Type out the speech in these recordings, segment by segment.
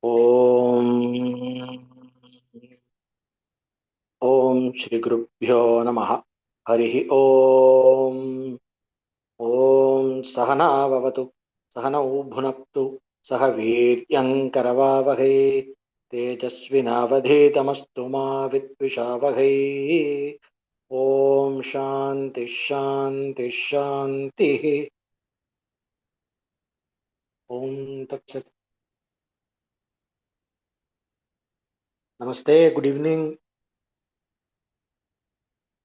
Om Om Shri Gurubhyo Namaha Harihi Om Om Sahana Vavatu Sahanau Bhunaktu Sahaviryam Karavavahe Tejasvinavadhetamastu ma Vidvishavahai Om Shanti Shanti Shanti Om Tat Sat. Namaste, good evening.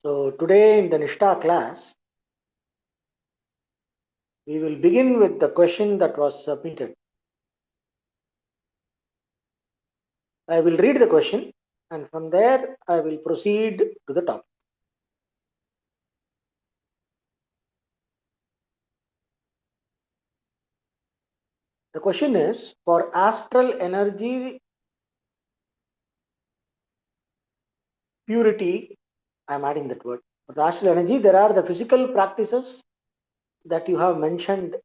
So today in the Nishta class, we will begin with the question that was submitted. I will read the question and from there I will proceed to the topic. The question is, for astral energy purity, I am adding that word. For the astral energy, there are the physical practices that you have mentioned,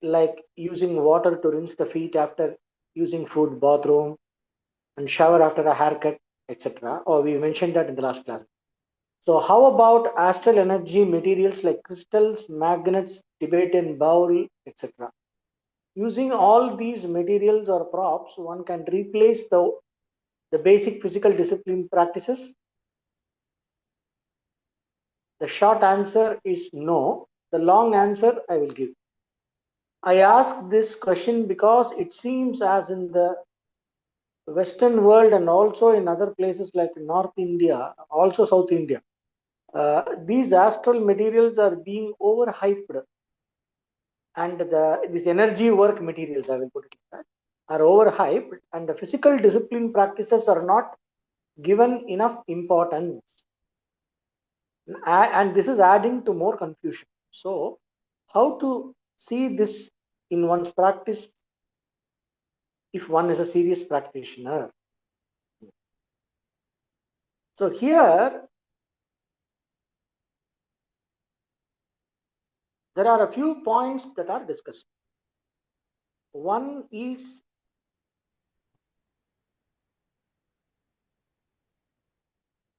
like using water to rinse the feet after using food, bathroom, and shower after a haircut, etc. Or we mentioned that in the last class. So how about astral energy materials like crystals, magnets, Tibetan bowl, etc.? Using all these materials or props, one can replace the basic physical discipline practices. The short answer is no. The long answer I will give. I ask this question because it seems as in the Western world and also in other places like North India, also South India, these astral materials are being overhyped, and these energy work materials, I will put it like that, are overhyped, and the physical discipline practices are not given enough importance, and this is adding to more confusion. So how to see this in one's practice if one is a serious practitioner? So here there are a few points that are discussed. One is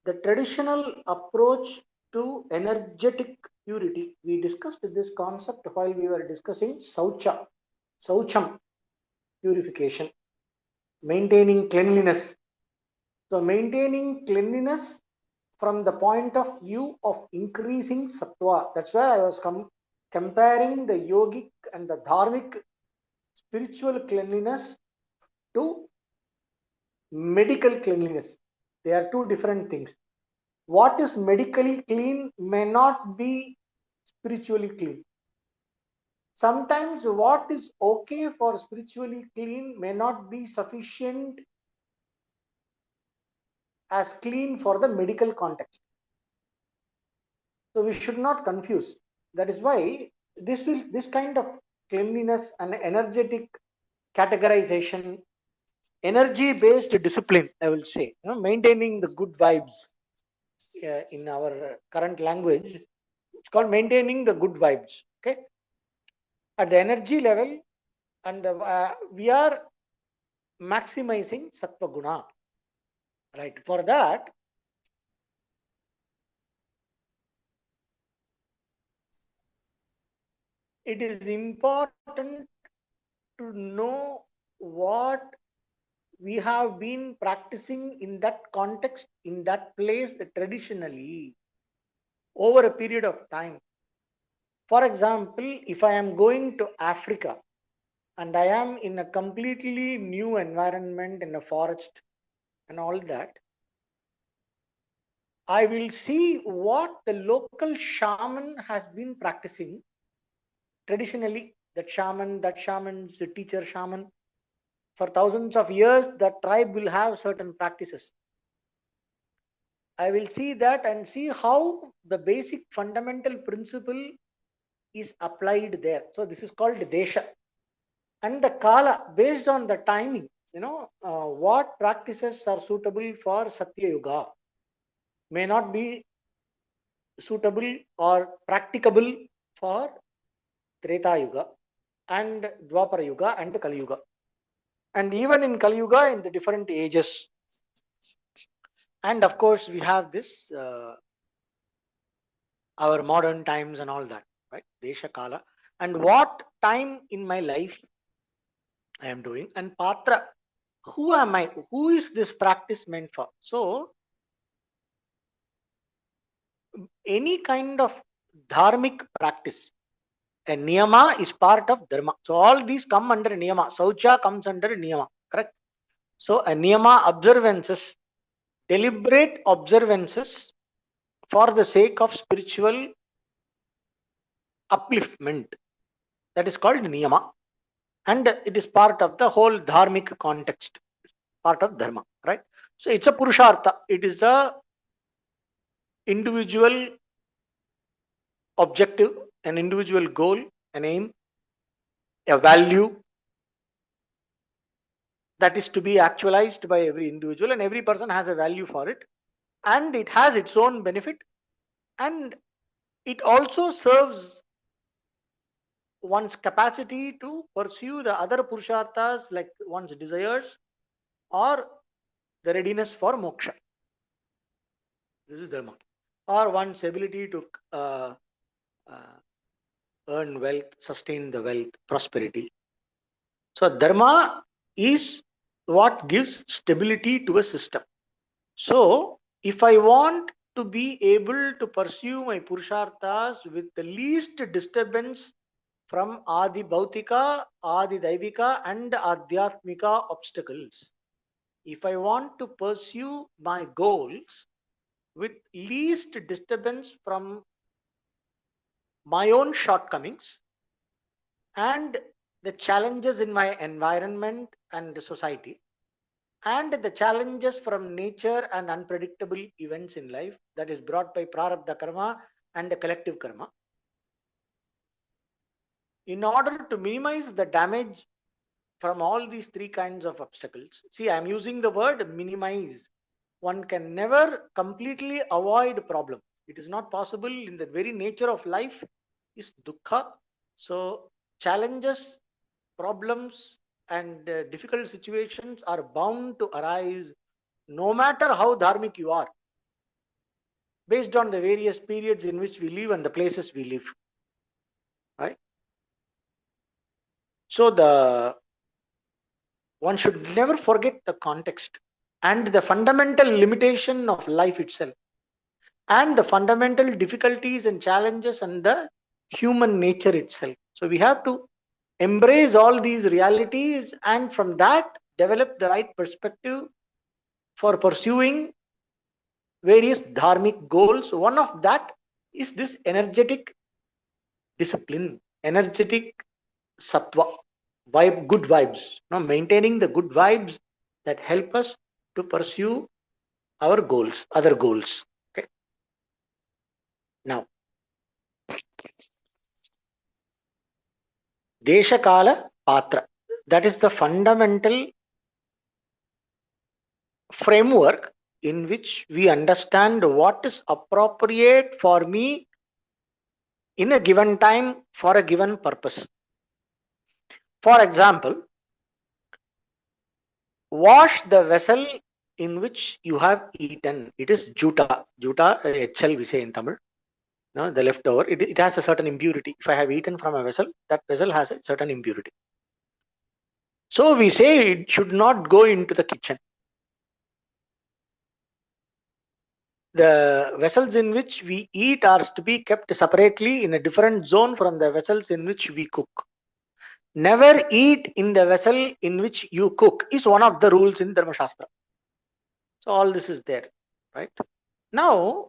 the traditional approach to energetic purity. We discussed this concept while we were discussing Saucham purification, maintaining cleanliness. So maintaining cleanliness from the point of view of increasing sattva. That's where I was comparing the yogic and the dharmic spiritual cleanliness to medical cleanliness. They are two different things. What is medically clean may not be spiritually clean. Sometimes what is okay for spiritually clean may not be sufficient as clean for the medical context. So we should not confuse. That is why this kind of cleanliness and energetic categorization, energy based discipline, I will say, maintaining the good vibes, in our current language, it's called maintaining the good vibes. Okay, at the energy level, and we are maximizing sattva guna, right? For that, it is important to know what we have been practicing in that context, in that place, traditionally over a period of time. For example, if I am going to Africa and I am in a completely new environment, in a forest and all that, I will see what the local shaman has been practicing traditionally. That shaman's teacher shaman, for thousands of years, the tribe will have certain practices. I will see that and see how the basic fundamental principle is applied there. So this is called desha. And the kala, based on the timing, what practices are suitable for Satya Yuga may not be suitable or practicable for Treta Yuga and Dwapara Yuga and Kali Yuga. and even in Kali Yuga, in the different ages. And of course, we have this our modern times and all that, right? Desha Kala. And what time in my life I am doing, and Patra, who am I? Who is this practice meant for? So, any kind of dharmic practice, a niyama is part of dharma. So, all these come under niyama. Saucha comes under niyama, correct? So, a niyama observances, deliberate observances for the sake of spiritual upliftment. That is called niyama. And it is part of the whole dharmic context, part of dharma, right? So, it's a purushartha. It is a individual objective, an individual goal, an aim, a value that is to be actualized by every individual, and every person has a value for it, and it has its own benefit, and it also serves one's capacity to pursue the other purusharthas like one's desires or the readiness for moksha. This is dharma, or one's ability to earn wealth, sustain the wealth, prosperity. So dharma is what gives stability to a system. So if I want to be able to pursue my purusharthas with the least disturbance from Adi Bhautika, Adi Daivika and Adhyatmika obstacles, if I want to pursue my goals with least disturbance from my own shortcomings and the challenges in my environment and the society, and the challenges from nature and unpredictable events in life that is brought by prarabdha karma and the collective karma, in order to minimize the damage from all these three kinds of obstacles. See, I am using the word minimize. One can never completely avoid problem. It is not possible. In the very nature of life is dukkha. So challenges, problems, and difficult situations are bound to arise no matter how dharmic you are, based on the various periods in which we live and the places we live. Right? So one should never forget the context and the fundamental limitation of life itself, and the fundamental difficulties and challenges and the human nature itself. So we have to embrace all these realities, and from that develop the right perspective for pursuing various dharmic goals. One of that is this energetic discipline, energetic sattva, good vibes. Maintaining the good vibes that help us to pursue our goals, other goals. Okay. Now, Desha Kala Patra. That is the fundamental framework in which we understand what is appropriate for me in a given time for a given purpose. For example, wash the vessel in which you have eaten. It is juta. Juta, HL we say in Tamil. No, the leftover. It has a certain impurity. If I have eaten from a vessel, that vessel has a certain impurity. So we say it should not go into the kitchen. The vessels in which we eat are to be kept separately in a different zone from the vessels in which we cook. Never eat in the vessel in which you cook is one of the rules in Dharma Shastra. So all this is there, right? Now,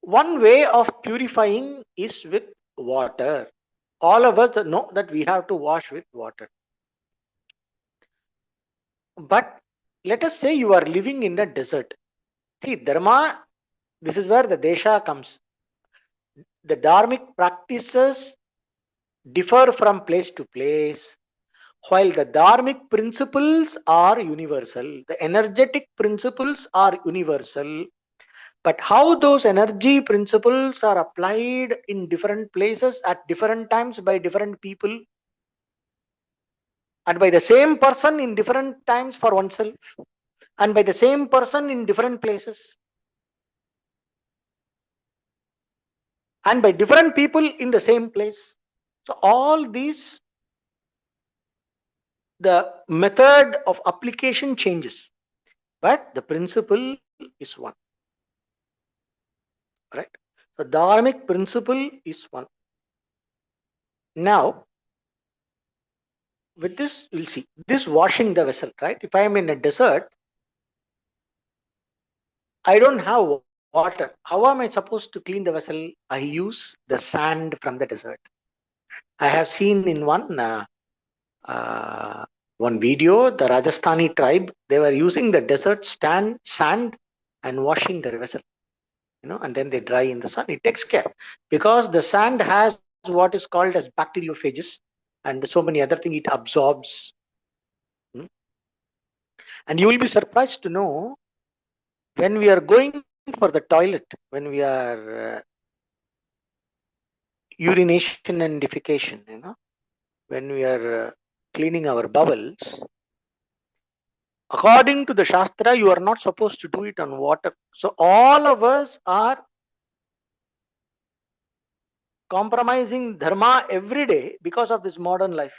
one way of purifying is with water. All of us know that we have to wash with water. But let us say you are living in a desert. See, Dharma, this is where the Desha comes. The dharmic practices differ from place to place, while the dharmic principles are universal. The energetic principles are universal. But how those energy principles are applied in different places at different times by different people and by the same person in different times for oneself, and by the same person in different places, and by different people in the same place. So all these, the method of application changes, but the principle is one, right? So dharmic principle is one. Now with this, we'll see this washing the vessel, right? If I am in a desert, I don't have water. How am I supposed to clean the vessel? I use the sand from the desert. I have seen in uh, one video, the Rajasthani tribe, they were using the desert sand and washing their vessel, and then they dry in the sun. It takes care because the sand has what is called as bacteriophages and so many other things it absorbs. Hmm. And you will be surprised to know, when we are going for the toilet, when we are urination and defecation, when we are cleaning our bowels, according to the Shastra, you are not supposed to do it on water. So all of us are compromising dharma every day because of this modern life.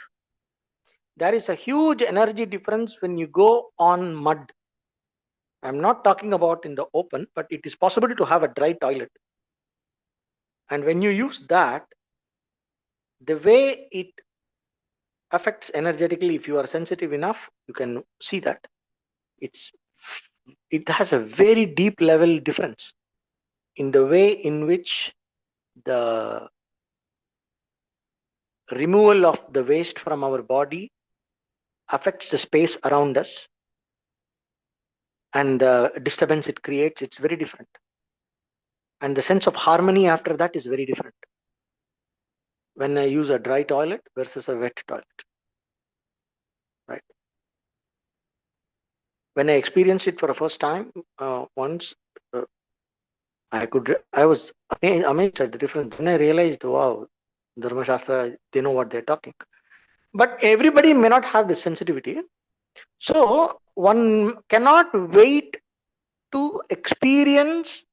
There is a huge energy difference when you go on mud. I'm not talking about in the open, but it is possible to have a dry toilet. And when you use that, the way it affects energetically, if you are sensitive enough, you can see that it's it has a very deep level difference in the way in which the removal of the waste from our body affects the space around us, and the disturbance it creates, it's very different, and the sense of harmony after that is very different when I use a dry toilet versus a wet toilet, right? When I experienced it for the first time, once, uh, I was amazed at the difference. Then I realized, wow, Dharma Shastra, they know what they're talking. But everybody may not have the sensitivity. So one cannot wait to experience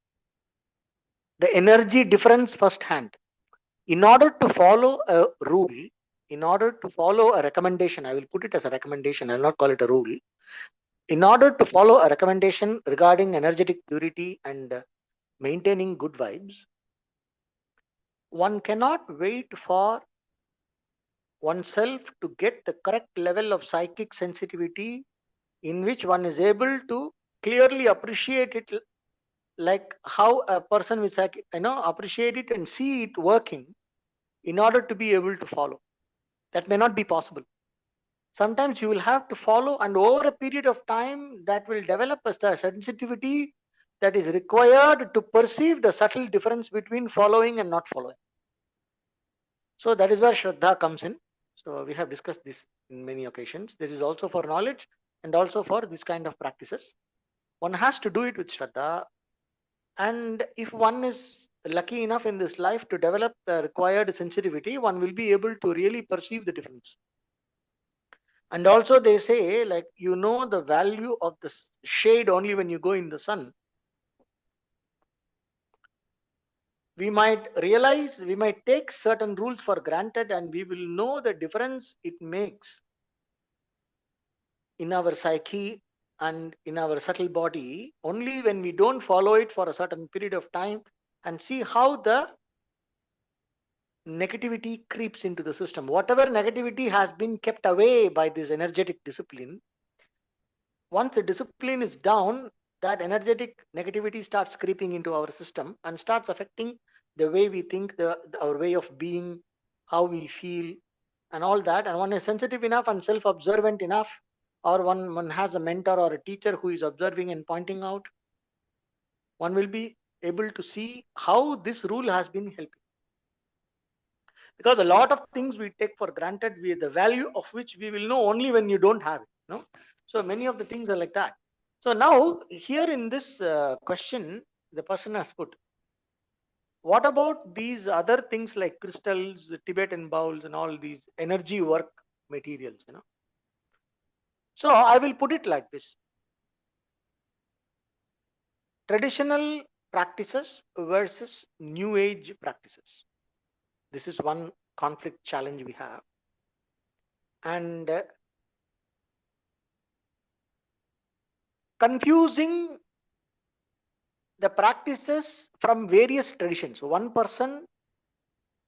the energy difference firsthand. In order to follow a rule, in order to follow a recommendation, I will put it as a recommendation, I will not call it a rule. In order to follow a recommendation regarding energetic purity and maintaining good vibes, one cannot wait for oneself to get the correct level of psychic sensitivity in which one is able to clearly appreciate it, like how a person with psychic, appreciate it and see it working in order to be able to follow. That may not be possible. Sometimes you will have to follow, and over a period of time that will develop a sensitivity that is required to perceive the subtle difference between following and not following. So that is where Shraddha comes in. So we have discussed this in many occasions. This is also for knowledge and also for this kind of practices. One has to do it with Shraddha. And if one is lucky enough in this life to develop the required sensitivity, one will be able to really perceive the difference. And also they say, like, the value of the shade only when you go in the sun. We might realize, we might take certain rules for granted, and we will know the difference it makes in our psyche and in our subtle body only when we don't follow it for a certain period of time and see how the negativity creeps into the system. Whatever negativity has been kept away by this energetic discipline, once the discipline is down, that energetic negativity starts creeping into our system and starts affecting the way we think, our way of being, how we feel, and all that. And one is sensitive enough and self-observant enough, or one has a mentor or a teacher who is observing and pointing out, one will be able to see how this rule has been helping. Because a lot of things we take for granted, the value of which we will know only when you don't have it. So many of the things are like that. So now here in this question, the person has put, what about these other things like crystals, Tibetan bowls, and all these energy work materials? So I will put it like this: traditional practices versus new age practices. This is one conflict challenge we have. And confusing the practices from various traditions. One person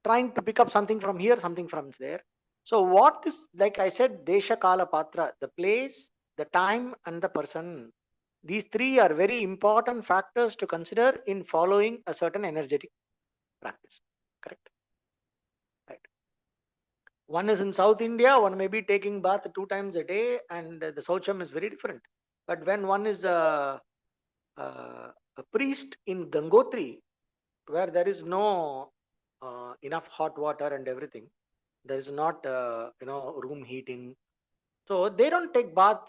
trying to pick up something from here, something from there. So what is, like I said, Desha Kala Patra, the place, the time, and the person. These three are very important factors to consider in following a certain energetic practice. Correct? Right. One is in South India, one may be taking bath 2 times a day, and the Saucham is very different. But when one is a priest in Gangotri, where there is no enough hot water and everything, there is not room heating, so they don't take bath.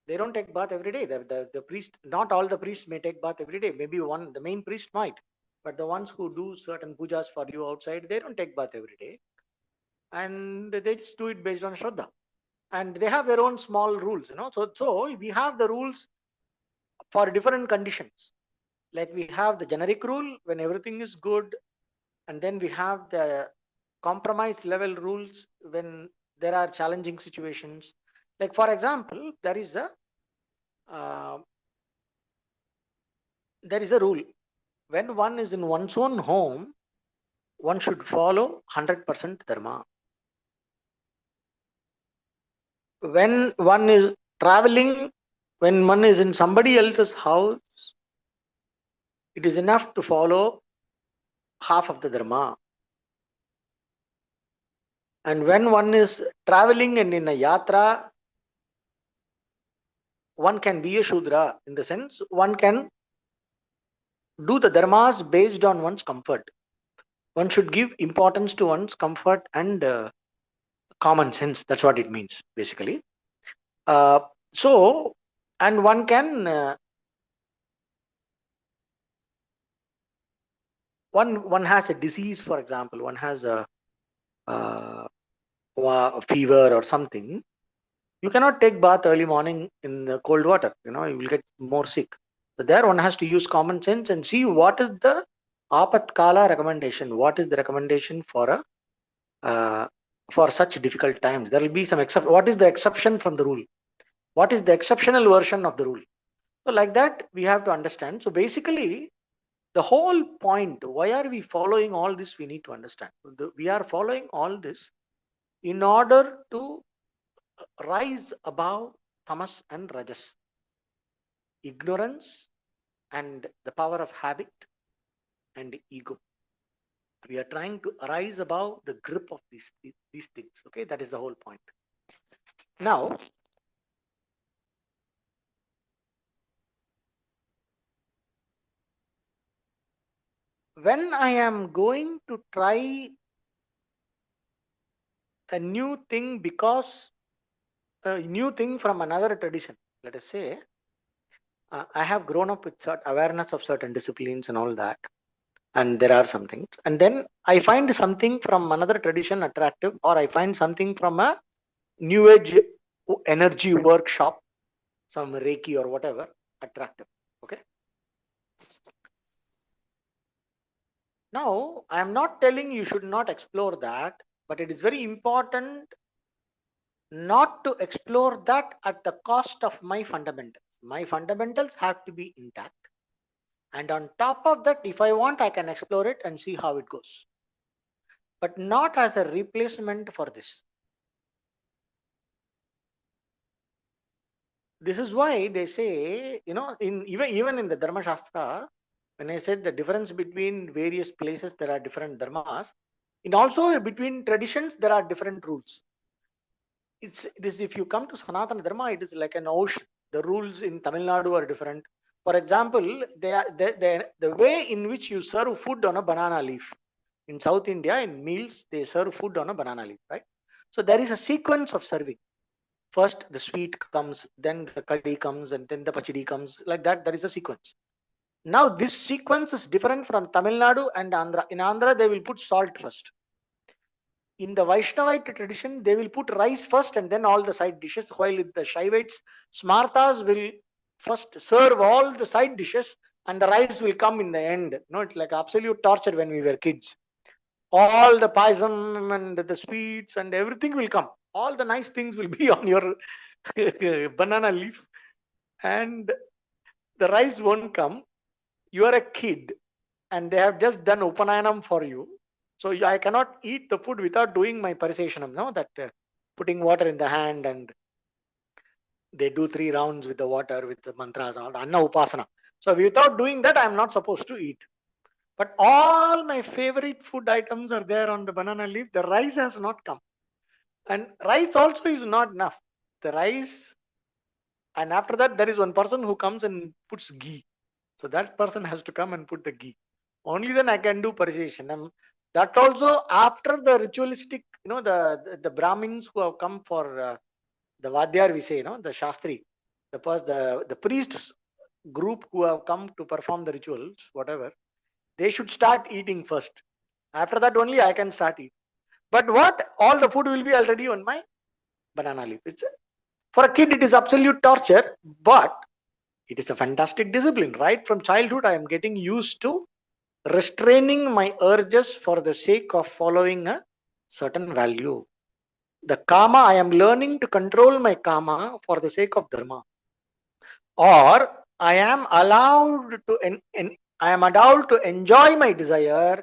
They don't take bath every day. The priest, not all the priests may take bath every day. Maybe one, the main priest might, but the ones who do certain pujas for you outside, they don't take bath every day, and they just do it based on shraddha, and they have their own small rules. So we have the rules for different conditions. Like we have the generic rule when everything is good, and then we have the compromise level rules when there are challenging situations. Like for example, uh, there is a rule: when one is in one's own home, one should follow 100% dharma. When one is traveling, when one is in somebody else's house, it is enough to follow half of the dharma. And when one is traveling and in a yatra, one can be a Shudra, in the sense one can do the dharmas based on one's comfort. One should give importance to one's comfort and common sense. That's what it means, basically. Uh, so, and one can, one has a disease, for example, one has uh, a fever or something. You cannot take bath early morning in the cold water. You will get more sick. So there, one has to use common sense and see what is the apat kala recommendation. What is the recommendation uh, for such difficult times? There will be some exception. What is the exception from the rule? What is the exceptional version of the rule? So like that, we have to understand. So basically, the whole point, why are we following all this? We need to understand. We are following all this in order to rise above tamas and rajas, ignorance, and the power of habit and ego. We are trying to arise above the grip of these things. Okay, that is the whole point. Now, when I am going to try a new thing, because a new thing from another tradition, let us say, I have grown up with certain awareness of certain disciplines and all that, and there are some things, and then I find something from another tradition attractive, or I find something from a new age energy workshop, some Reiki or whatever, attractive. Okay. Now, I am not telling you should not explore that, but it is very important not to explore that at the cost of my fundamentals. My fundamentals have to be intact. And on top of that, if I want, I can explore it and see how it goes. But not as a replacement for this. This is why they say, in even in the Dharma Shastra, when I said the difference between various places, there are different dharmas. And also between traditions, there are different rules. It's this: if you come to Sanatana Dharma, it is like an ocean. The rules in Tamil Nadu are different. For example, the way in which you serve food on a banana leaf. In South India, in meals, they serve food on a banana leaf, right? So there is a sequence of serving. First, the sweet comes, then the curry comes, and then the pachadi comes. Like that, there is a sequence. Now, this sequence is different from Tamil Nadu and Andhra. In Andhra, they will put salt first. in the Vaishnavite tradition, they will put rice first and then all the side dishes, while in the Shaivites, Smartas will first serve all the side dishes and the rice will come in the end. No, it's like absolute torture when we were kids. All the paisam and the sweets and everything will come. All the nice things will be on your banana leaf, and the rice won't come. You are a kid and they have just done Upanayanam for you. So I cannot eat the food without doing my pariseshanam, no? That putting water in the hand, and they do 3 rounds with the water, with the mantras and all the Anna Upasana. So without doing that, I am not supposed to eat. But all my favorite food items are there on the banana leaf. The rice has not come. And rice also is not enough. The rice, and after that, there is one person who comes and puts ghee. So that person has to come and put the ghee. Only then I can do pariseshanam. That also after the ritualistic, the Brahmins who have come for the Vadyar, we say, the Shastri, the priests group who have come to perform the rituals, whatever, they should start eating first. After that only I can start eating. But what? All the food will be already on my banana leaf. For a kid, it is absolute torture, but it is a fantastic discipline. Right from childhood, I am getting used to restraining my urges for the sake of following a certain value. The karma, I am learning to control my karma for the sake of dharma. Or I am allowed to enjoy my desire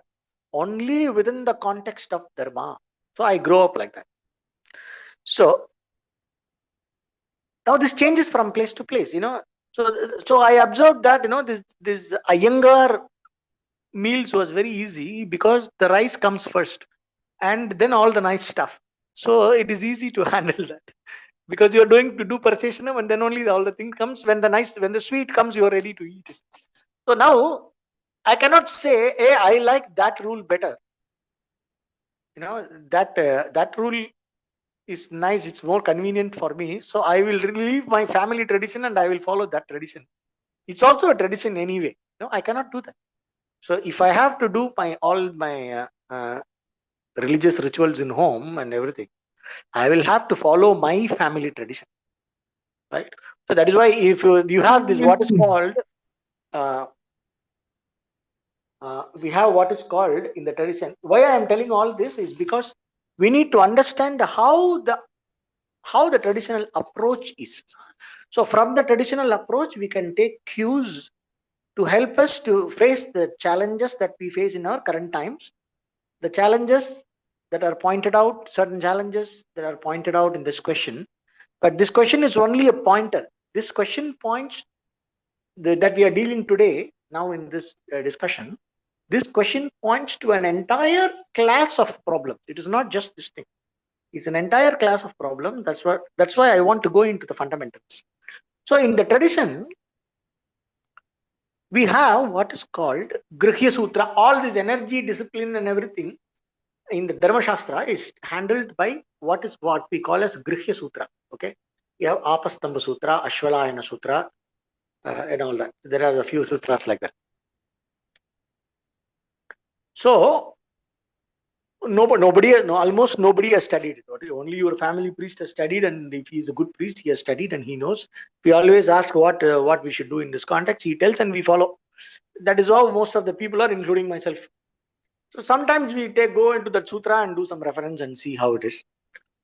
only within the context of dharma. So I grow up like that. So now this changes from place to place, So I observed that, this Iyengar meals was very easy because the rice comes first and then all the nice stuff. So it is easy to handle that because you are doing to do pariseshanam and then only all the things comes. When the sweet comes, you are ready to eat it. So now I cannot say, hey, I like that rule better. That rule is nice. It's more convenient for me. So I will leave my family tradition and I will follow that tradition. It's also a tradition anyway. I cannot do that. So if I have to do all my religious rituals in home and everything, I will have to follow my family tradition, right? So that is why if you have this, what is called, we have what is called in the tradition. Why I am telling all this is because we need to understand how the traditional approach is. So from the traditional approach, we can take cues to help us to face the challenges that we face in our current times. The challenges that are pointed out, certain challenges that are pointed out in this question. But this question is only a pointer. This question points that we are dealing today, now in this discussion. This question points to an entire class of problems. It is not just this thing. It's an entire class of problems. That's why I want to go into the fundamentals. So in the tradition, we have what is called Grihya Sutra. All this energy, discipline, and everything in the Dharma Shastra is handled by what we call as Grihya Sutra. Okay, we have Apastamba Sutra, Ashwalayana Sutra, and all that. There are a few sutras like that. So almost nobody has studied it. Only your family priest has studied, and if he is a good priest, he has studied and he knows. We always ask what we should do in this context. He tells and we follow. That is how most of the people are, including myself. So sometimes we go into that sutra and do some reference and see how it is.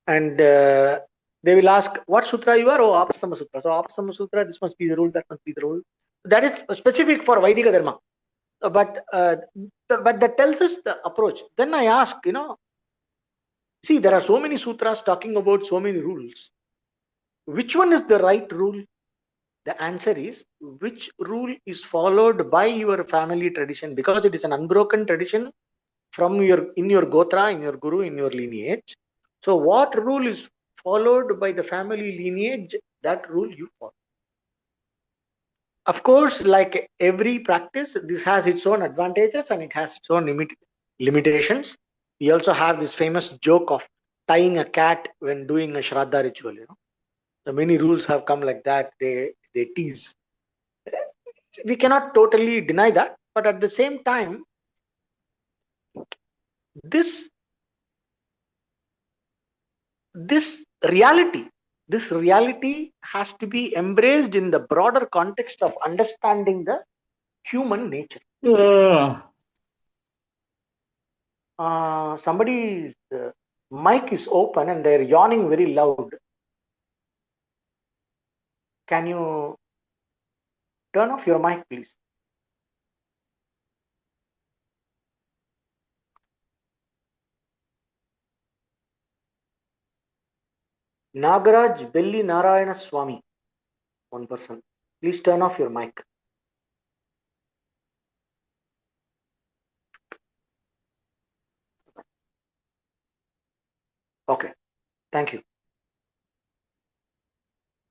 And they will ask, what sutra you are? Oh, Apastama Sutra. So Apastama Sutra, this must be the rule, that must be the rule. That is specific for Vaidika Dharma. But that tells us the approach. Then I ask, see, there are so many sutras talking about so many rules. Which one is the right rule? The answer is, which rule is followed by your family tradition? Because it is an unbroken tradition in your gotra, in your guru, in your lineage. So what rule is followed by the family lineage? That rule you follow. Of course, like every practice, this has its own advantages and it has its own limitations. We also have this famous joke of tying a cat when doing a Shraddha ritual. So many rules have come like that. They tease. We cannot totally deny that, but at the same time, this this reality, this reality has to be embraced in the broader context of understanding the human nature. Somebody's mic is open and they're yawning very loud. Can you turn off your mic, please? Nagaraj Belli Narayana Swami, one person. Please turn off your mic. Okay, thank you.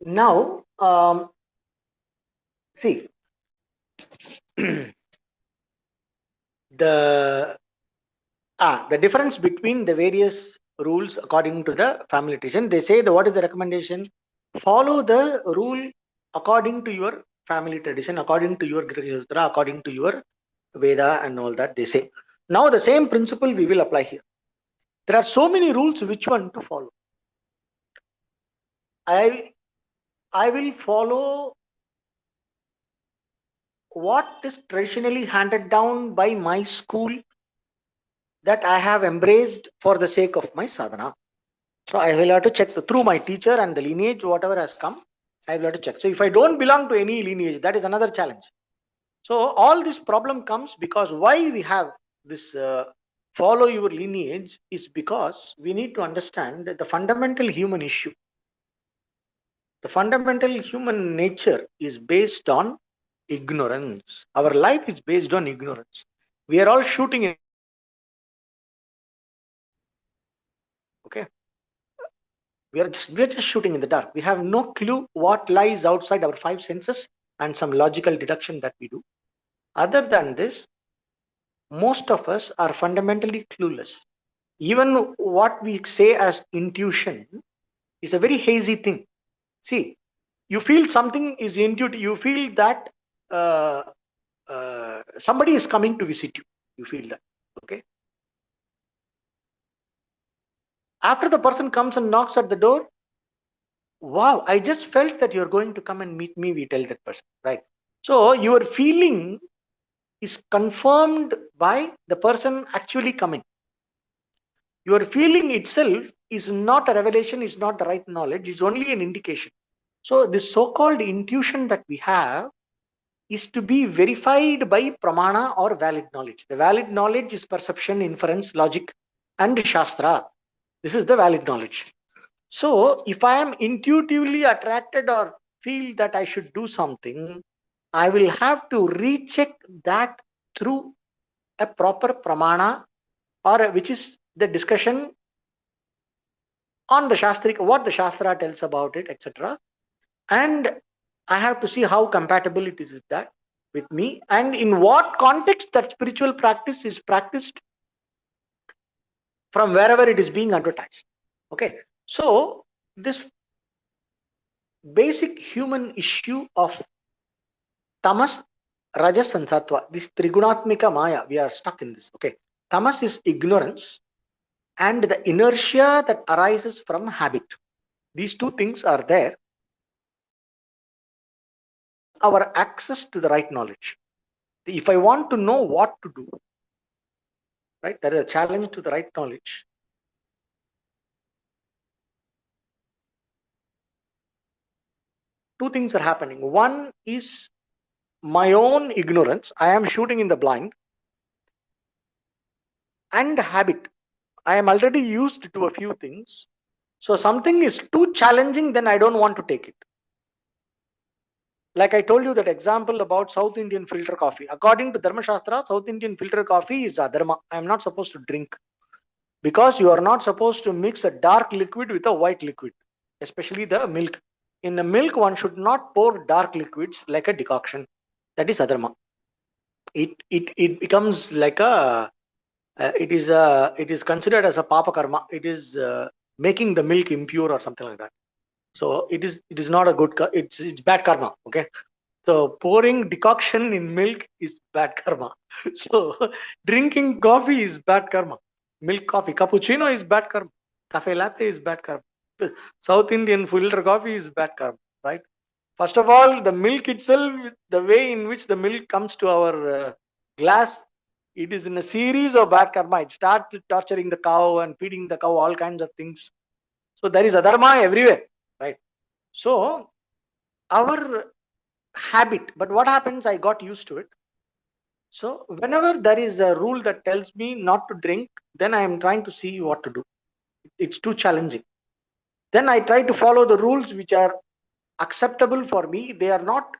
Now, see, the difference between the various rules according to the family tradition. They say what is the recommendation? Follow the rule according to your family tradition, according to your Grihya Sutra, according to your Veda and all that they say. Now the same principle we will apply here. There are so many rules, which one to follow? I will follow what is traditionally handed down by my school that I have embraced for the sake of my sadhana. So I will have to check through my teacher and the lineage, whatever has come, I will have to check. So if I don't belong to any lineage, that is another challenge. So all this problem comes because why we have this follow your lineage is because we need to understand that the fundamental human issue, the fundamental human nature is based on ignorance. Our life is based on ignorance. We are all shooting in. Okay. We are just shooting in the dark. We have no clue what lies outside our five senses and some logical deduction that we do. Other than this, most of us are fundamentally clueless. Even what we say as intuition is a very hazy thing. See, you feel something is intuitive. You feel that somebody is coming to visit you. You feel that. Okay. After the person comes and knocks at the door, wow, I just felt that you're going to come and meet me, we tell that person, right? So your feeling is confirmed by the person actually coming. Your feeling itself is not a revelation, is not the right knowledge, it's only an indication. So this so-called intuition that we have is to be verified by pramana or valid knowledge. The valid knowledge is perception, inference, logic, and shastra. This is the valid knowledge. So if I am intuitively attracted or feel that I should do something, I will have to recheck that through a proper pramana, or which is the discussion on the Shastrik, what the Shastra tells about it, etc. And I have to see how compatible it is with that, with me, and in what context that spiritual practice is practiced from wherever it is being advertised. Okay. So this basic human issue of tamas, rajas and sattva, this trigunatmika maya, we are stuck in this. Okay. Tamas is ignorance and the inertia that arises from habit. These two things are there. Our access to the right knowledge. If I want to know what to do, right, there is a challenge to the right knowledge. Two things are happening. One is my own ignorance. I am shooting in the blind. And habit. I am already used to a few things. So something is too challenging, then I don't want to take it. Like I told you that example about South Indian filter coffee. According to Dharma Shastra, South Indian filter coffee is adharma. I am not supposed to drink. Because you are not supposed to mix a dark liquid with a white liquid, especially the milk. In the milk, one should not pour dark liquids like a decoction. That is adharma. It becomes like a it is considered as a papa karma. It is making the milk impure or something like that. So it is not a good. It's bad karma. Okay. So pouring decoction in milk is bad karma. So drinking coffee is bad karma. Milk coffee, cappuccino is bad karma. Cafe latte is bad karma. South Indian filter coffee is bad karma, right? First of all, the milk itself, the way in which the milk comes to our glass, it is in a series of bad karma. It starts with torturing the cow and feeding the cow all kinds of things. So there is adharma everywhere, right? So our habit, but what happens? I got used to it. So whenever there is a rule that tells me not to drink, then I am trying to see what to do. It's too challenging. Then I try to follow the rules which are acceptable for me. They are not,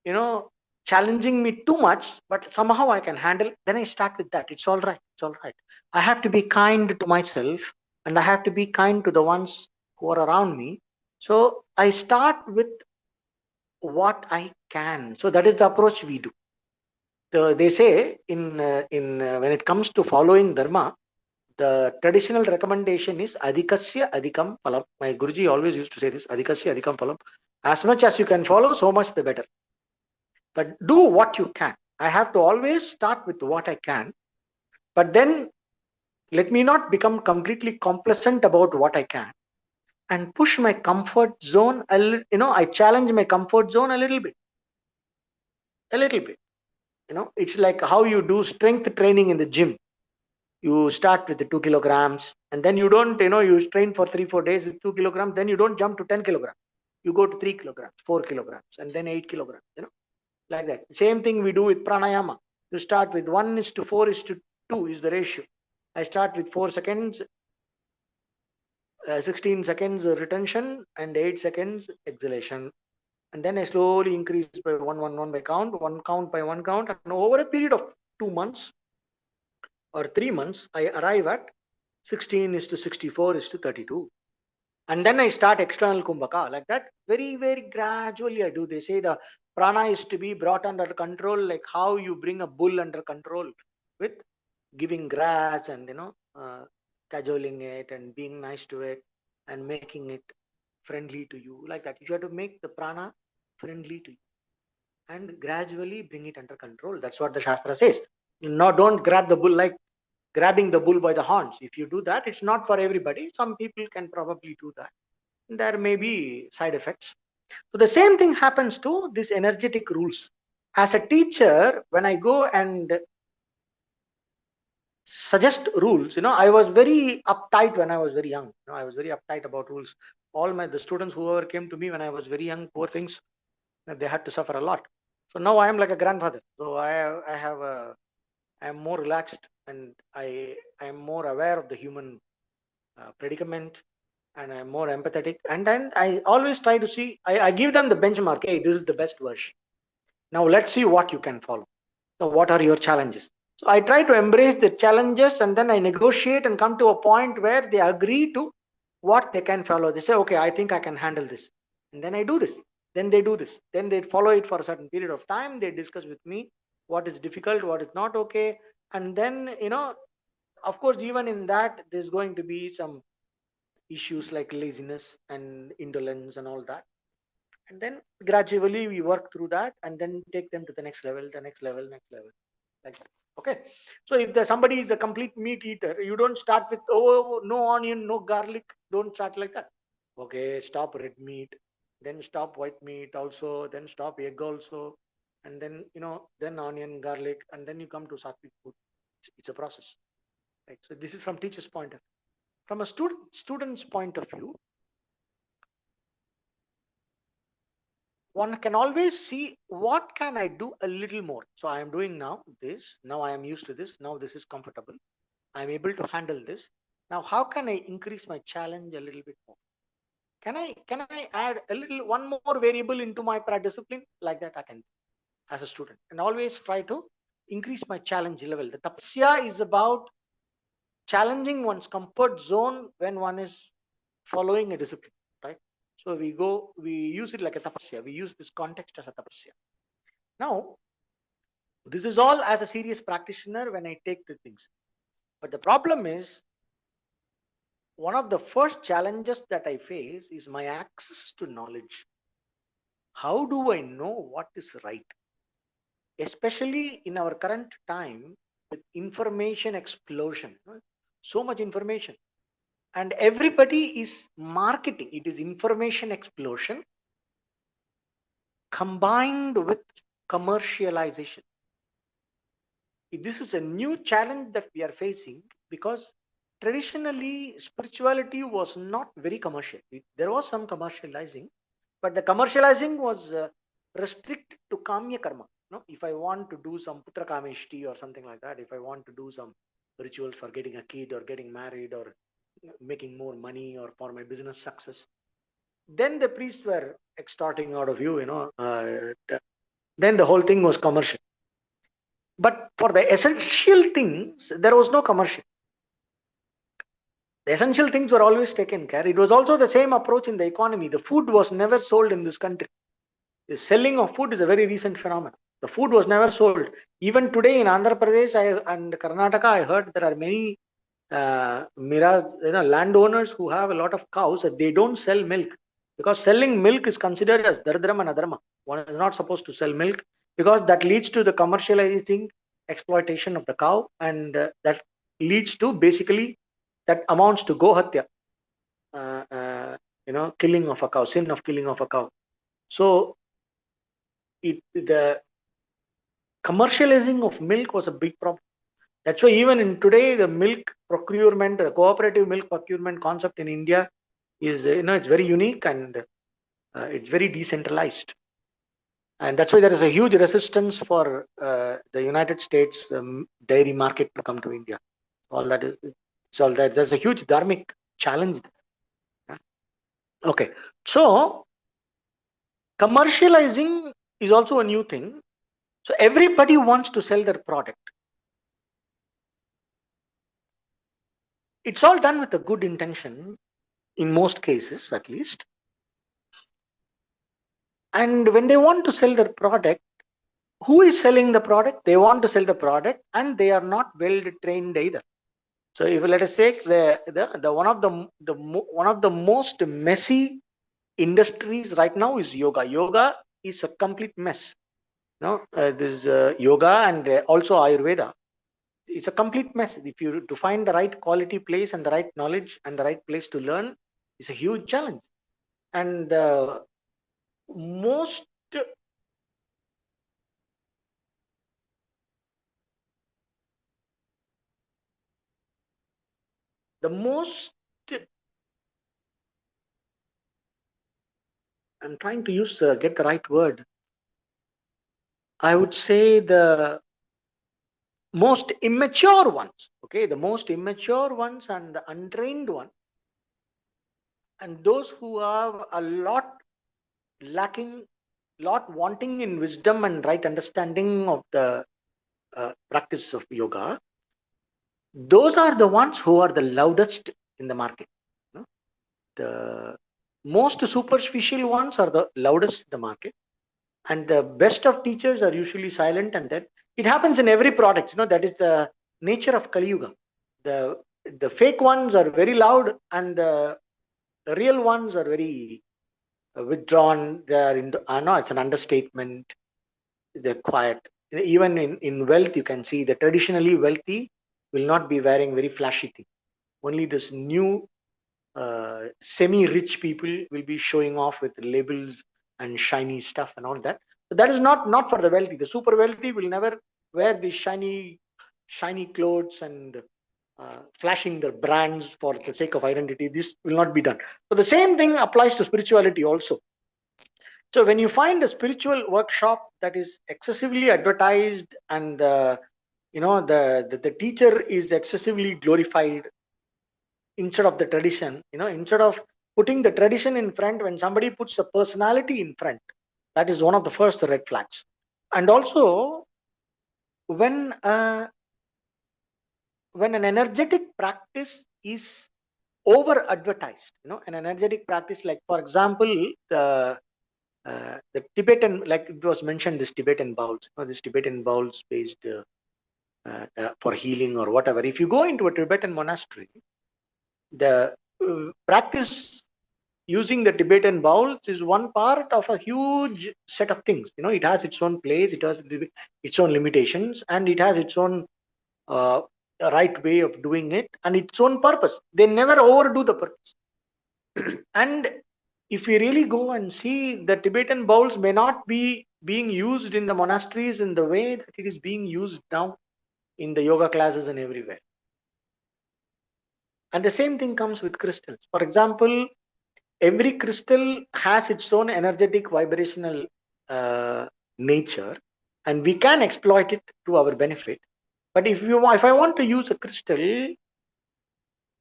you know, challenging me too much, but somehow I can handle. Then I start with that. It's all right. It's all right. I have to be kind to myself, and I have to be kind to the ones who are around me. So I start with what I can. So that is the approach we do. They say in when it comes to following dharma, the traditional recommendation is adhikasya adhikam phalam. My Guruji always used to say this: adhikasya adhikam phalam. As much as you can follow, so much the better. But do what you can. I have to always start with what I can, but then let me not become completely complacent about what I can and push my comfort zone. I challenge my comfort zone a little bit. It's like how you do strength training in the gym. You start with the 2 kilograms, and then you don't, you train for 3-4 days with 2 kilograms. Then you don't jump to 10 kilograms. You go to 3 kilograms, 4 kilograms, and then 8 kilograms. Like that. Same thing we do with pranayama. You start with 1:4:2 is the ratio. I start with 4 seconds, 16 seconds retention, and 8 seconds exhalation. And then I slowly increase by one by count, one count by one count. And over a period of 2 months or 3 months, I arrive at 16:64:32. And then I start external kumbhaka like that. Very, very gradually I do. They say the prana is to be brought under control, like how you bring a bull under control with giving grass and cajoling it and being nice to it and making it friendly to you, like that. You have to make the prana friendly to you and gradually bring it under control. That's what the Shastra says. No, don't grab the bull like grabbing the bull by the horns. If you do that, it's not for everybody. Some people can probably do that. There may be side effects. So the same thing happens to these energetic rules. As a teacher, when I go and suggest rules, I was very uptight when I was very young. I was very uptight about rules. All the students whoever came to me when I was very young, poor things, they had to suffer a lot. So now I am like a grandfather. So I am more relaxed, and I am more aware of the human predicament, and I'm more empathetic. And then I always try to see, I give them the benchmark. Hey, this is the best version. Now let's see what you can follow. So what are your challenges? So I try to embrace the challenges, and then I negotiate and come to a point where they agree to what they can follow. They say, okay, I think I can handle this. And then I do this. Then they do this. Then they follow it for a certain period of time. They discuss with me what is difficult, what is not okay. And then, of course, even in that, there's going to be some issues like laziness and indolence and all that. And then gradually we work through that and then take them to the next level, the next level, next level, like that. Okay. So if somebody is a complete meat eater, you don't start with, oh, no onion, no garlic. Don't start like that. Okay, stop red meat, then stop white meat also, then stop egg also, and then then onion, garlic, and then you come to sattvic food. It's a process, right? So this is from teacher's point of view. From a student's point of view, one can always see what can I do a little more. So I am doing now this. Now I am used to this. Now this is comfortable. I am able to handle this. Now how can I increase my challenge a little bit more? Can I add a little one more variable into my discipline? Like that I can as a student, and always try to increase my challenge level. The tapasya is about challenging one's comfort zone when one is following a discipline, right? So we use it like a tapasya. We use this context as a tapasya. Now, this is all as a serious practitioner when I take the things. But the problem is, one of the first challenges that I face is my access to knowledge. How do I know what is right? Especially in our current time with information explosion, right? So much information. and everybody is marketing. It is information explosion combined with commercialization. This is a new challenge that we are facing, because traditionally spirituality was not very commercial. There was some commercializing, but the commercializing was restricted to kamya karma. No, if I want to do some putra kameshti or something like that, if I want to do some rituals for getting a kid or getting married or making more money or for my business success, then the priests were extorting out of you, then the whole thing was commercial. But for the essential things, there was no commercial. The essential things were always taken care. It was also the same approach in the economy. The food was never sold in this country. The selling of food is a very recent phenomenon. The food was never sold. Even today in Andhra Pradesh and Karnataka, I heard there are many landowners who have a lot of cows. They don't sell milk, because selling milk is considered as daridram and adharma. One is not supposed to sell milk, because that leads to the commercializing exploitation of the cow, and that leads to basically, that amounts to gohatya, killing of a cow, sin of killing of a cow. So the commercializing of milk was a big problem. That's why even in today, the milk procurement, the cooperative milk procurement concept in India is, it's very unique, and it's very decentralized. And that's why there is a huge resistance for the United States dairy market to come to India. All that is, so that there's a huge dharmic challenge there. Okay, so commercializing is also a new thing. So everybody wants to sell their product. It's all done with a good intention, in most cases at least. And when they want to sell their product, who is selling the product? They want to sell the product, and they are not well trained either. So if let us take the one of the most messy industries right now is yoga. Yoga is a complete mess. This yoga and also Ayurveda. It's a complete mess. If you to find the right quality place and the right knowledge and the right place to learn, is a huge challenge. And most the most I'm trying to use get the right word. I would say the most immature ones. Okay, the most immature ones and the untrained ones, and those who have a lot lacking, lot wanting in wisdom and right understanding of the practice of yoga. Those are the ones who are the loudest in the market. The most superficial ones are the loudest in the market, and the best of teachers are usually silent. And then it happens in every product. That is the nature of Kali Yuga. The fake ones are very loud, and the real ones are very withdrawn. They are no, it's an understatement. They're quiet. Even in wealth, you can see the traditionally wealthy will not be wearing very flashy things. Only this new semi-rich people will be showing off with labels and shiny stuff and all that. So that is not for the wealthy. The super wealthy will never wear these shiny clothes and flashing their brands for the sake of identity. This will not be done. So the same thing applies to spirituality also. So when you find a spiritual workshop that is excessively advertised, and the teacher is excessively glorified instead of the tradition, instead of putting the tradition in front, when somebody puts the personality in front, that is one of the first red flags. And also when an energetic practice is over advertised, an energetic practice, like for example the Tibetan, like it was mentioned, this Tibetan bowls, this Tibetan bowls based for healing or whatever. If you go into a Tibetan monastery, the practice using the Tibetan bowls is one part of a huge set of things. It has its own place, it has its own limitations, and it has its own right way of doing it and its own purpose. They never overdo the purpose. And if we really go and see, the Tibetan bowls may not be being used in the monasteries in the way that it is being used now in the yoga classes and everywhere. And the same thing comes with crystals. For example, every crystal has its own energetic vibrational nature, and we can exploit it to our benefit. But if I want to use a crystal,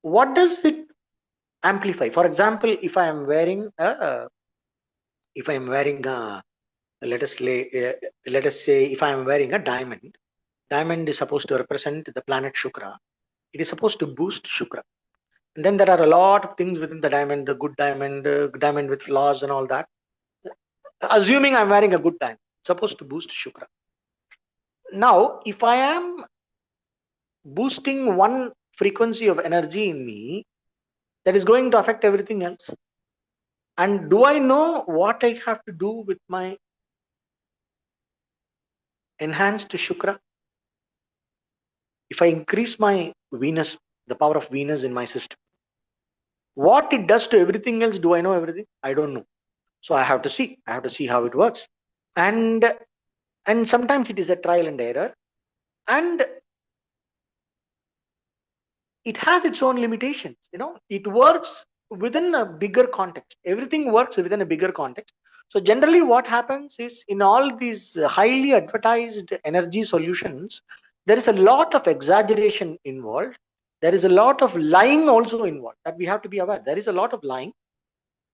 what does it amplify? For example, if I am wearing a let us say if I am wearing a diamond is supposed to represent the planet Shukra. It is supposed to boost Shukra. And then there are a lot of things within the diamond, the good diamond, diamond with flaws and all that. Assuming I'm wearing a good diamond, supposed to boost Shukra. Now, if I am boosting one frequency of energy in me, that is going to affect everything else. And do I know what I have to do with my enhanced Shukra? If I increase my Venus, the power of Venus in my system, what it does to everything else, do I know everything? I don't know. So I have to see how it works. And sometimes it is a trial and error, and it has its own limitations. It works within a bigger context. Everything works within a bigger context. So generally what happens is, in all these highly advertised energy solutions, there is a lot of exaggeration involved. There is a lot of lying also involved, that we have to be aware. There is a lot of lying,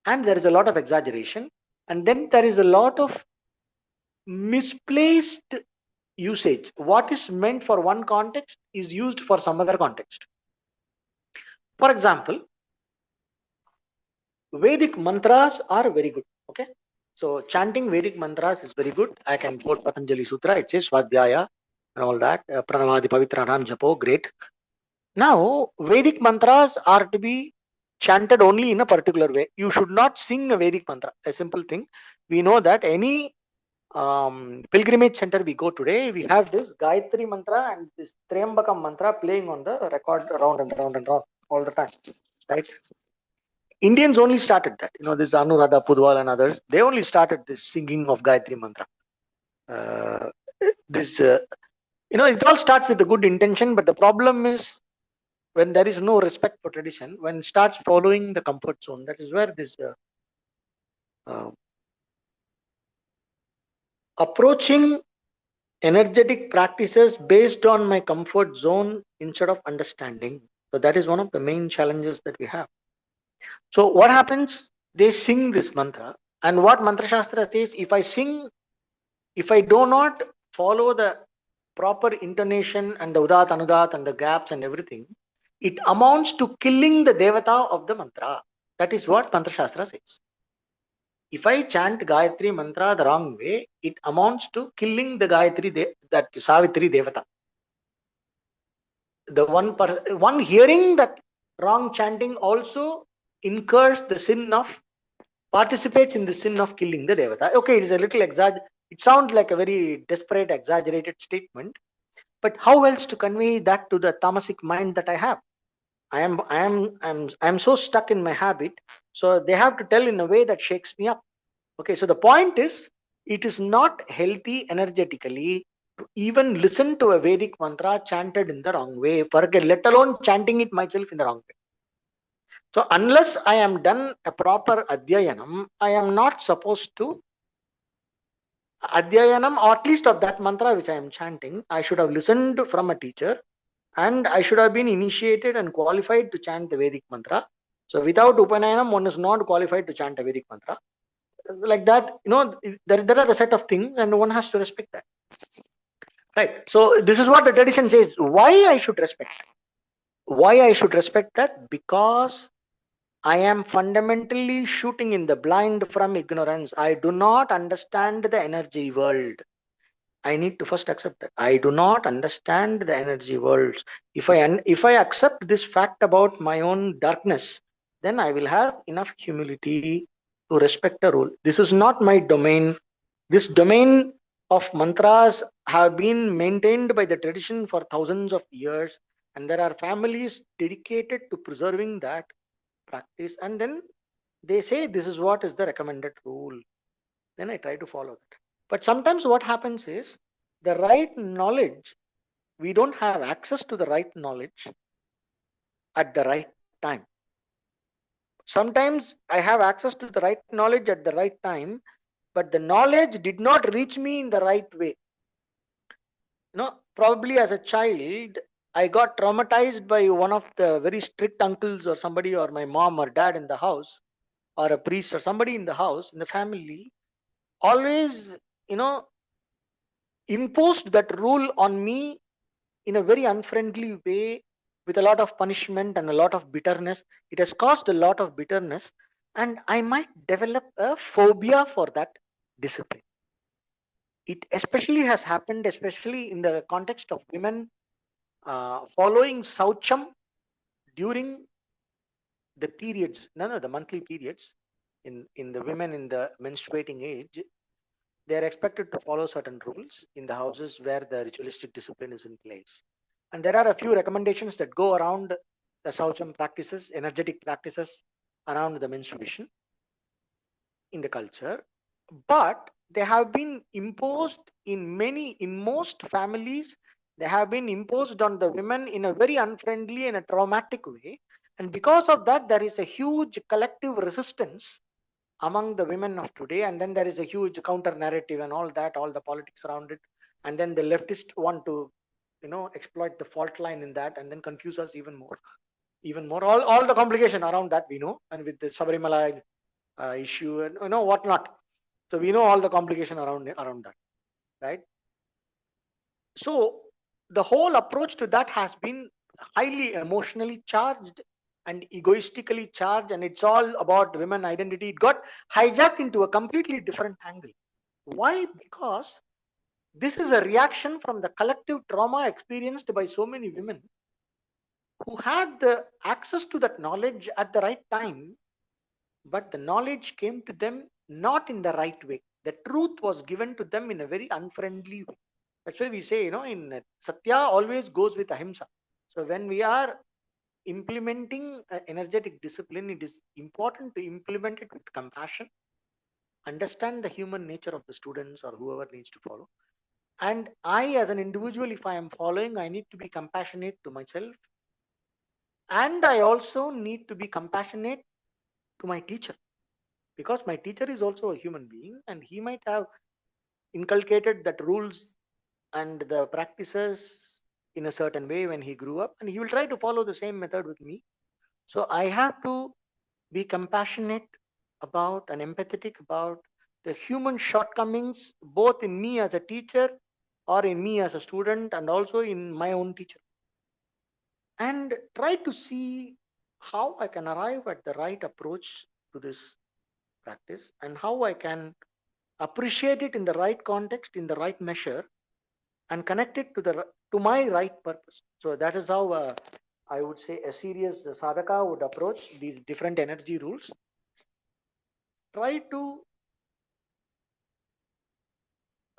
and there is a lot of exaggeration, and then there is a lot of misplaced usage. What is meant for one context is used for some other context. For example, Vedic mantras are very good. Okay, so chanting Vedic mantras is very good. I can quote Patanjali Sutra. It says Svadhyaya and all that. Pranavadi Pavitranam Japo, great. Now, Vedic mantras are to be chanted only in a particular way. You should not sing a Vedic mantra. A simple thing. We know that any pilgrimage center we go today, we have this Gayatri mantra and this Triambakam mantra playing on the record round and round and round all the time. Right? Indians only started that. This Anuradha Pudwal and others, they only started this singing of Gayatri mantra. It all starts with a good intention, but the problem is, when there is no respect for tradition, when it starts following the comfort zone, that is where this approaching energetic practices based on my comfort zone instead of understanding. So that is one of the main challenges that we have. So what happens? They sing this mantra, and what Mantra Shastra says, if I do not follow the proper intonation and the udat, anudat and the gaps and everything, it amounts to killing the devata of the mantra. That is what Mantra Shastra says. If I chant Gayatri mantra the wrong way, it amounts to killing the that Savitri devata. The one hearing that wrong chanting also incurs the sin of, participates in the sin of killing the devata. Okay, it is a little it sounds like a very desperate, exaggerated statement, but how else to convey that to the tamasic mind that I have? I am so stuck in my habit, so they have to tell in a way that shakes me up. Okay, so the point is, it is not healthy energetically to even listen to a Vedic mantra chanted in the wrong way, forget, let alone chanting it myself in the wrong way. So unless I am done a proper adhyayanam, I am not supposed to adhyayanam, or at least of that mantra which I am chanting, I should have listened from a teacher, and I should have been initiated and qualified to chant the Vedic mantra. So without Upanayanam, one is not qualified to chant a Vedic mantra. Like that, there are a set of things, and one has to respect that. Right. So this is what the tradition says. Why I should respect that? Because I am fundamentally shooting in the blind from ignorance. I do not understand the energy world. I need to first accept that I do not understand the energy worlds. If I accept this fact about my own darkness, then I will have enough humility to respect a rule. This is not my domain. This domain of mantras have been maintained by the tradition for thousands of years. And there are families dedicated to preserving that practice. And then they say this is what is the recommended rule. Then I try to follow that. But sometimes what happens is the right knowledge, we don't have access to the right knowledge at the right time. Sometimes I have access to the right knowledge at the right time, but the knowledge did not reach me in the right way. Probably as a child, I got traumatized by one of the very strict uncles or somebody, or my mom or dad in the house, or a priest or somebody in the house, in the family, always, you know, imposed that rule on me in a very unfriendly way, with a lot of punishment and a lot of bitterness. It has caused a lot of bitterness, and I might develop a phobia for that discipline. It especially has happened, especially in the context of women following Saucham during the periods, no, the monthly periods. In the women in the menstruating age, they are expected to follow certain rules in the houses where the ritualistic discipline is in place. And there are a few recommendations that go around the Saucham practices, energetic practices around the menstruation in the culture. But they have been imposed in most families, they have been imposed on the women in a very unfriendly and a traumatic way. And because of that, there is a huge collective resistance among the women of today. And then there is a huge counter narrative and all that, all the politics around it. And then the leftists want to, exploit the fault line in that, and then confuse us even more. All the complication around that we know, and with the Sabarimala issue and whatnot. So we know all the complication around that, right? So the whole approach to that has been highly emotionally charged and egoistically charged, and it's all about women identity. It got hijacked into a completely different angle. Why? Because this is a reaction from the collective trauma experienced by so many women who had the access to that knowledge at the right time, but the knowledge came to them not in the right way. The truth was given to them in a very unfriendly way. That's why we say, in Satya always goes with Ahimsa. So when we are implementing energetic discipline, it is important to implement it with compassion, understand the human nature of the students or whoever needs to follow. And I, as an individual, if I am following, I need to be compassionate to myself. And I also need to be compassionate to my teacher, because my teacher is also a human being, and he might have inculcated that rules and the practices in a certain way when he grew up, and he will try to follow the same method with me. So I have to be compassionate about and empathetic about the human shortcomings, both in me as a teacher or in me as a student, and also in my own teacher, and try to see how I can arrive at the right approach to this practice, and how I can appreciate it in the right context, in the right measure, and connect it to my right purpose. So that is how I would say a serious sadhaka would approach these different energy rules. Try to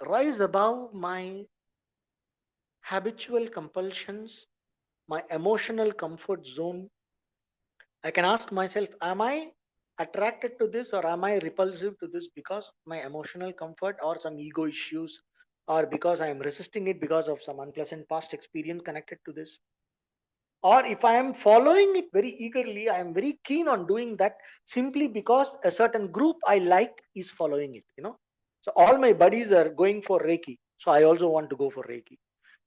rise above my habitual compulsions, my emotional comfort zone. I can ask myself, am I attracted to this, or am I repulsive to this because of my emotional comfort or some ego issues, or because I am resisting it because of some unpleasant past experience connected to this? Or if I am following it very eagerly, I am very keen on doing that simply because a certain group I like is following it. So all my buddies are going for Reiki, so I also want to go for Reiki.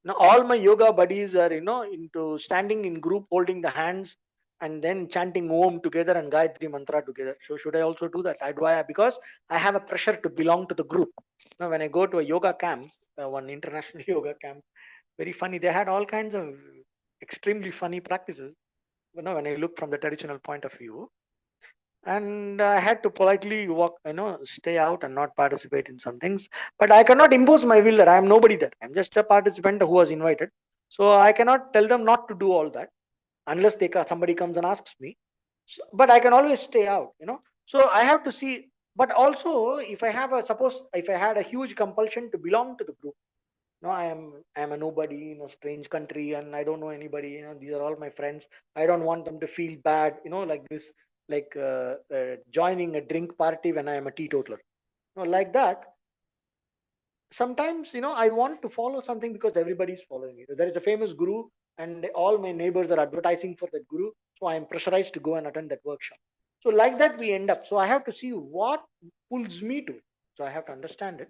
Now all my yoga buddies are into standing in group, holding the hands and then chanting Om together and Gayatri mantra together. So should I also do that? Why? Because I have a pressure to belong to the group. Now when I go to a yoga camp, one international yoga camp, very funny, they had all kinds of extremely funny practices, when I look from the traditional point of view. And I had to politely walk, stay out and not participate in some things. But I cannot impose my will there. I am nobody there. I'm just a participant who was invited. So I cannot tell them not to do all that unless somebody comes and asks me. So, but I can always stay out. So I have to see. But also, if I had a huge compulsion to belong to the group, No, I am a nobody in a strange country, and I don't know anybody. These are all my friends. I don't want them to feel bad. Like this, like joining a drink party when I am a teetotaler. Like that. Sometimes I want to follow something because everybody's following it. There is a famous guru, and all my neighbors are advertising for that guru, so I am pressurized to go and attend that workshop. So like that we end up. So I have to see what pulls me to it. So I have to understand it,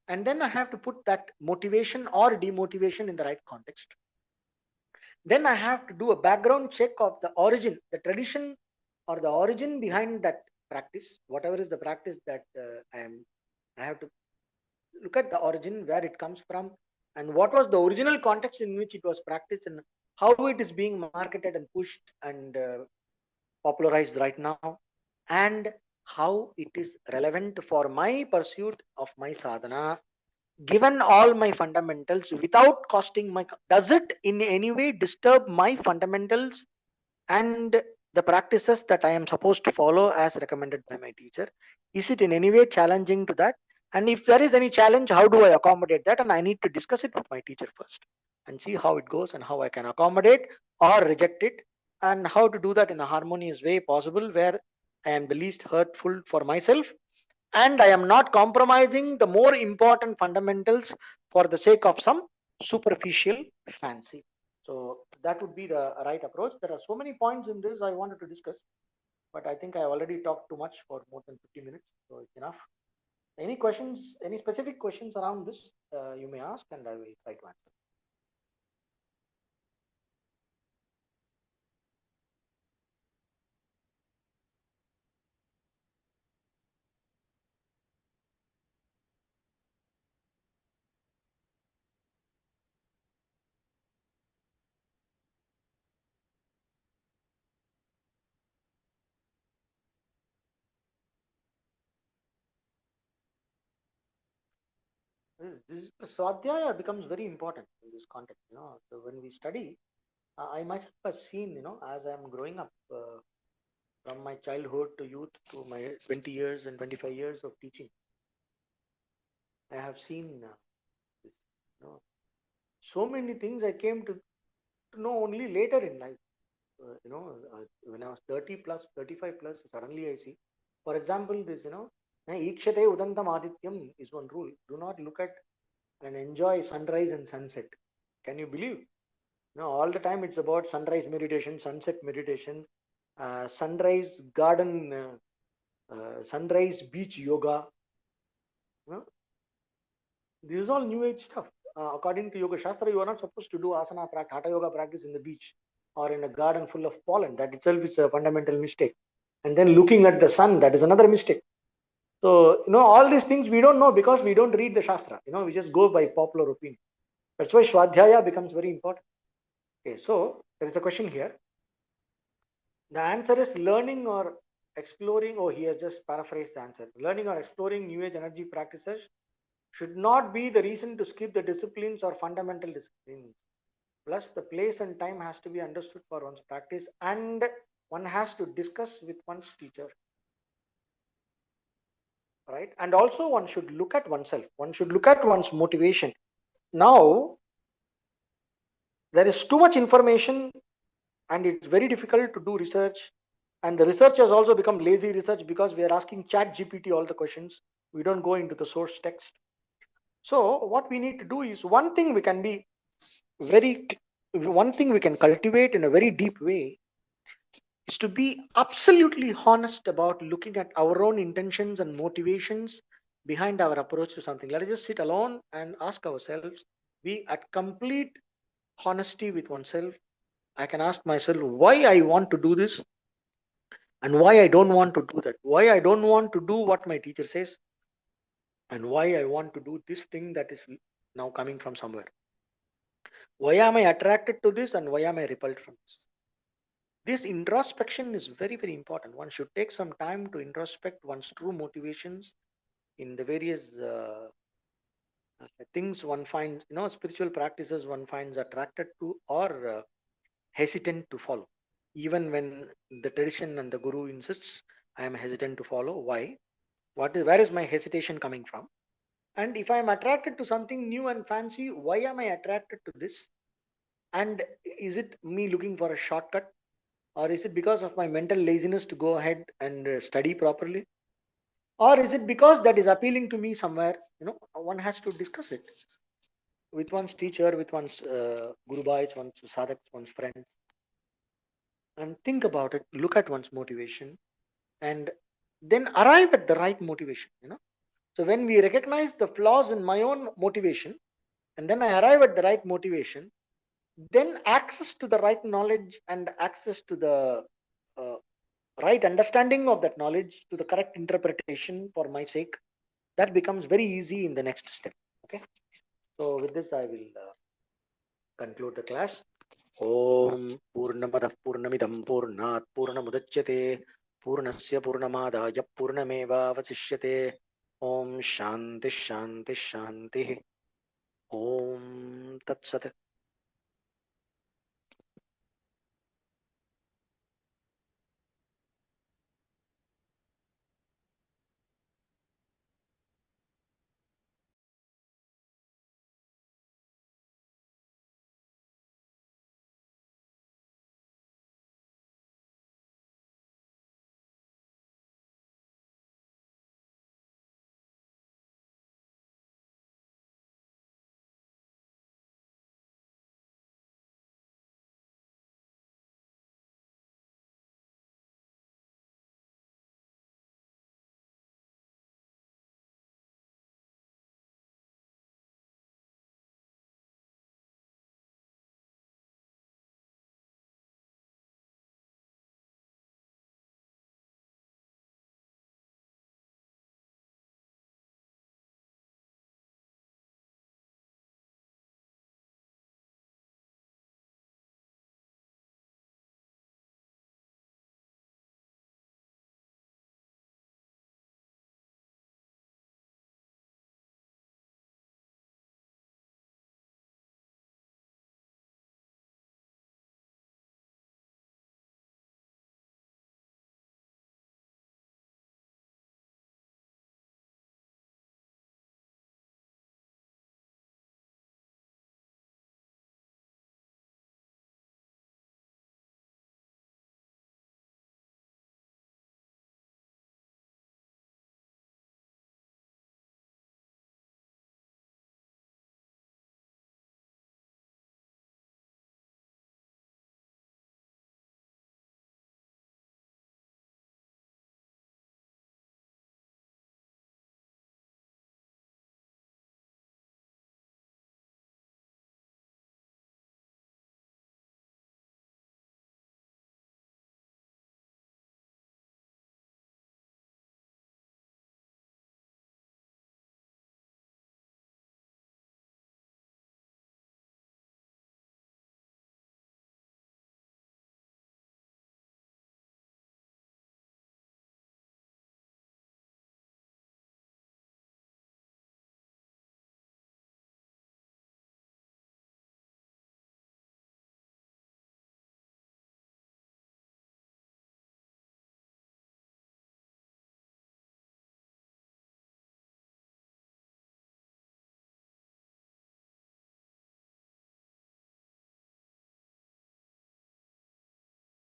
and then I have to put that motivation or demotivation in the right context. Then I have to do a background check of the origin, the tradition, or the origin behind that practice, whatever is the practice that I have to look at the origin, where it comes from, and what was the original context in which it was practiced, and how it is being marketed and pushed and popularized right now, and how it is relevant for my pursuit of my sadhana, given all my fundamentals without costing my. Does it in any way disturb my fundamentals and the practices that I am supposed to follow as recommended by my teacher? Is it in any way challenging to that? And if there is any challenge, how do I accommodate that? And I need to discuss it with my teacher first and see how it goes and how I can accommodate or reject it, and how to do that in a harmonious way possible, where I am the least hurtful for myself and I am not compromising the more important fundamentals for the sake of some superficial fancy. So that would be the right approach. There are so many points in this I wanted to discuss, but I think I already talked too much for more than 50 minutes, so it's enough. Any questions, any specific questions around this, you may ask, and I will try to answer. This Swadhyaya becomes very important in this context. So when we study, I myself have seen, as I am growing up, from my childhood to youth to my 20 years and 25 years of teaching, I have seen this. You know, so many things I came to know only later in life. When I was 30 plus, 35 plus, suddenly I see. For example, this, Ikshate Udantam Adityam is one rule. Do not look at and enjoy sunrise and sunset. Can you believe? All the time it's about sunrise meditation, sunset meditation, sunrise garden, sunrise beach yoga. You know, This is all new age stuff. According to Yoga Shastra, you are not supposed to do asana practice, hatha yoga practice in the beach or in a garden full of pollen. That itself is a fundamental mistake. And then looking at the sun, that is another mistake. So, all these things we don't know because we don't read the Shastra. We just go by popular opinion. That's why Swadhyaya becomes very important. Okay, so there is a question here. The answer is learning or exploring. Oh, he has just paraphrased the answer. Learning or exploring new age energy practices should not be the reason to skip the disciplines or fundamental disciplines. Plus, the place and time has to be understood for one's practice, and one has to discuss with one's teacher, right? And also, one should look at oneself. One should look at one's motivation. Now, there is too much information, and it's very difficult to do research. And the research has also become lazy research because we are asking Chat GPT all the questions. We don't go into the source text. So, what we need to do is very one thing we can cultivate in a very deep way is to be absolutely honest about looking at our own intentions and motivations behind our approach to something. Let us just sit alone and ask ourselves, be at complete honesty with oneself. I can ask myself why I want to do this and why I don't want to do that, why I don't want to do what my teacher says, and why I want to do this thing that is now coming from somewhere. Why am I attracted to this and why am I repelled from this? This introspection is very, very important. One should take some time to introspect one's true motivations in the various things one finds, spiritual practices one finds attracted to or hesitant to follow. Even when the tradition and the guru insists, I am hesitant to follow. Why? Where is my hesitation coming from? And if I am attracted to something new and fancy, why am I attracted to this? And is it me looking for a shortcut, or is it because of my mental laziness to go ahead and study properly, or is it because that is appealing to me somewhere? One has to discuss it with one's teacher, with one's guru bhais, one's sadhaks, one's friends, and think about it. Look at one's motivation, and then arrive at the right motivation. So when we recognize the flaws in my own motivation, and then I arrive at the right motivation, then access to the right knowledge and access to the uh, right understanding of that knowledge, to the correct interpretation for my sake, that becomes very easy in the next step. Okay. So with this, I will conclude the class. Om Purnamadah Purnamidam Purnat Purnamudachyate Purnasya Purnamadaya Purnameva Vasishyate. Om Shanti Shanti Shanti. Om Tat Sat.